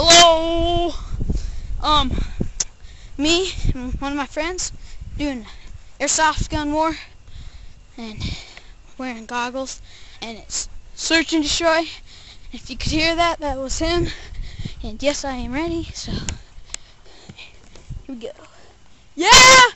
Hello. Me and one of my friends doing airsoft gun war, and wearing goggles, and it's search and destroy. If you could hear that, that was him. And yes, I am ready. So here we go. Yeah.